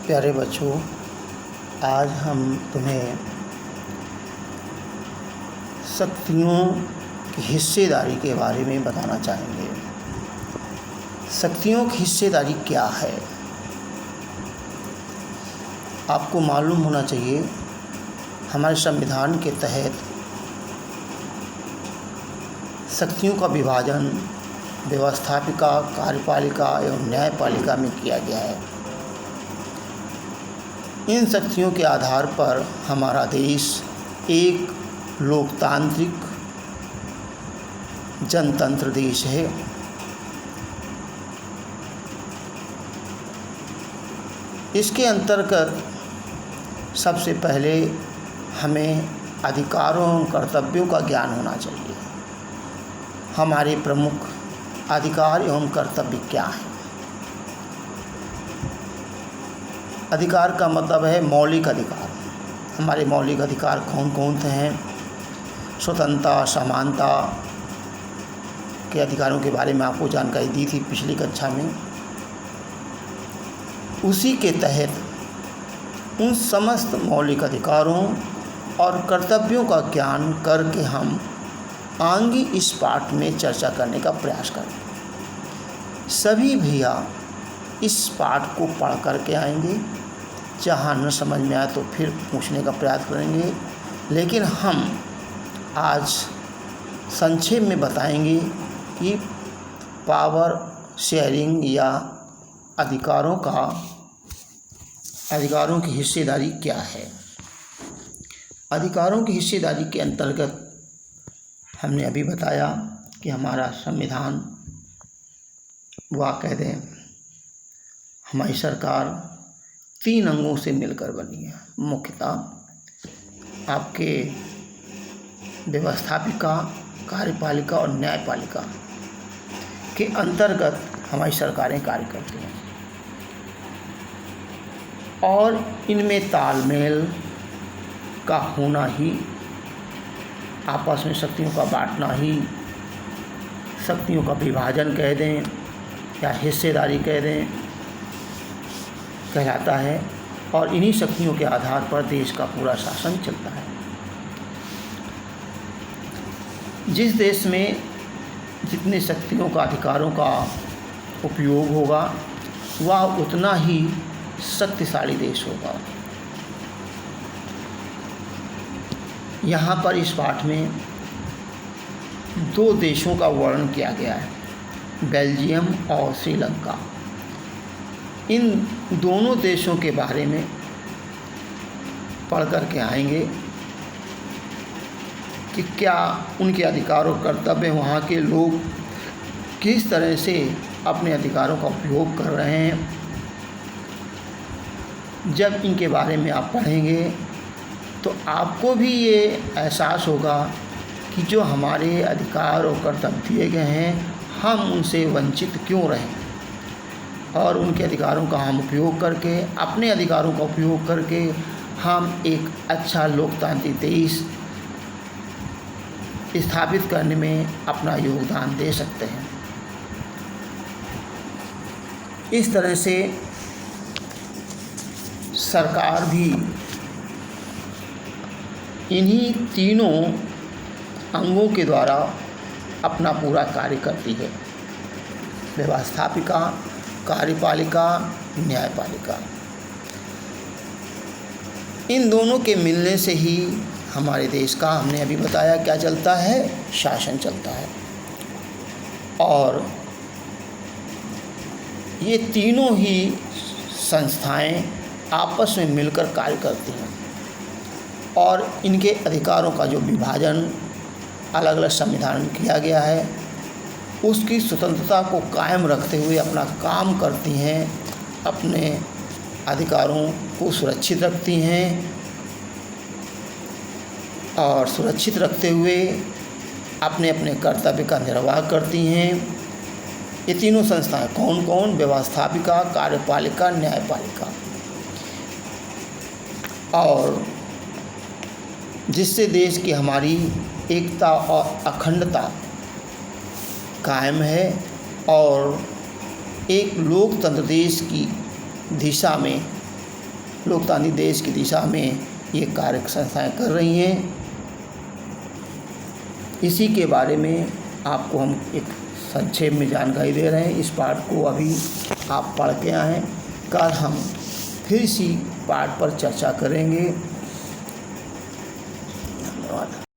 प्यारे बच्चों, आज हम तुम्हें शक्तियों की हिस्सेदारी के बारे में बताना चाहेंगे। शक्तियों की हिस्सेदारी क्या है? आपको मालूम होना चाहिए, हमारे संविधान के तहत शक्तियों का विभाजन व्यवस्थापिका, कार्यपालिका एवं न्यायपालिका में किया गया है। इन शक्तियों के आधार पर हमारा देश एक लोकतांत्रिक जनतंत्र देश है। इसके अंतर्गत सबसे पहले हमें अधिकारों और कर्तव्यों का ज्ञान होना चाहिए। हमारे प्रमुख अधिकार एवं कर्तव्य क्या हैं? अधिकार का मतलब है मौलिक अधिकार। हमारे मौलिक अधिकार कौन कौन से हैं? स्वतंत्रता, समानता के अधिकारों के बारे में आपको जानकारी दी थी पिछली कक्षा में। उसी के तहत उन समस्त मौलिक अधिकारों और कर्तव्यों का ज्ञान करके हम आगे इस पाठ में चर्चा करने का प्रयास करें। सभी भैया इस पाठ को पढ़ करके आएंगे। जहाँ न समझ में आए तो फिर पूछने का प्रयास करेंगे, लेकिन हम आज संक्षेप में बताएंगे कि पावर शेयरिंग या अधिकारों की हिस्सेदारी क्या है। अधिकारों की हिस्सेदारी के अंतर्गत हमने अभी बताया कि हमारा संविधान व कह दें हमारी सरकार 3 अंगों से मिलकर बनी है। मुख्यतः आपके व्यवस्थापिका, कार्यपालिका और न्यायपालिका के अंतर्गत हमारी सरकारें कार्य करती हैं और इनमें तालमेल का होना ही, आपस में शक्तियों का बांटना ही, शक्तियों का विभाजन कह दें या हिस्सेदारी कह दें, कहलाता है। और इन्हीं शक्तियों के आधार पर देश का पूरा शासन चलता है। जिस देश में जितने शक्तियों का, अधिकारों का उपयोग होगा, वह उतना ही शक्तिशाली देश होगा। यहाँ पर इस पाठ में 2 देशों का वर्णन किया गया है, बेल्जियम और श्रीलंका। इन दोनों देशों के बारे में पढ़ कर के आएंगे कि क्या उनके अधिकार और कर्तव्य, वहाँ के लोग किस तरह से अपने अधिकारों का उपयोग कर रहे हैं। जब इनके बारे में आप पढ़ेंगे तो आपको भी ये एहसास होगा कि जो हमारे अधिकार और कर्तव्य दिए गए हैं, हम उनसे वंचित क्यों रहें, और उनके अधिकारों का हम उपयोग करके, अपने अधिकारों का उपयोग करके हम एक अच्छा लोकतांत्रिक देश स्थापित करने में अपना योगदान दे सकते हैं। इस तरह से सरकार भी इन्हीं तीनों अंगों के द्वारा अपना पूरा कार्य करती है, व्यवस्थापिका, कार्यपालिका, न्यायपालिका। इन दोनों के मिलने से ही हमारे देश का, हमने अभी बताया क्या चलता है, शासन चलता है। और ये तीनों ही संस्थाएं आपस में मिलकर कार्य करती हैं और इनके अधिकारों का जो विभाजन अलग अलग संविधान में किया गया है, उसकी स्वतंत्रता को कायम रखते हुए अपना काम करती हैं, अपने अधिकारों को सुरक्षित रखती हैं और सुरक्षित रखते हुए अपने अपने कर्तव्य का निर्वाह करती हैं। ये तीनों संस्थाएं कौन कौन? व्यवस्थापिका, कार्यपालिका, न्यायपालिका। और जिससे देश की हमारी एकता और अखंडता कायम है और एक लोकतंत्र देश की दिशा में लोकतांत्रिक देश की दिशा में ये कार्य संस्थाएँ कर रही हैं। इसी के बारे में आपको हम एक संक्षेप में जानकारी दे रहे हैं। इस पाठ को अभी आप पढ़ के आए हैं। कल हम फिर इसी पाठ पर चर्चा करेंगे।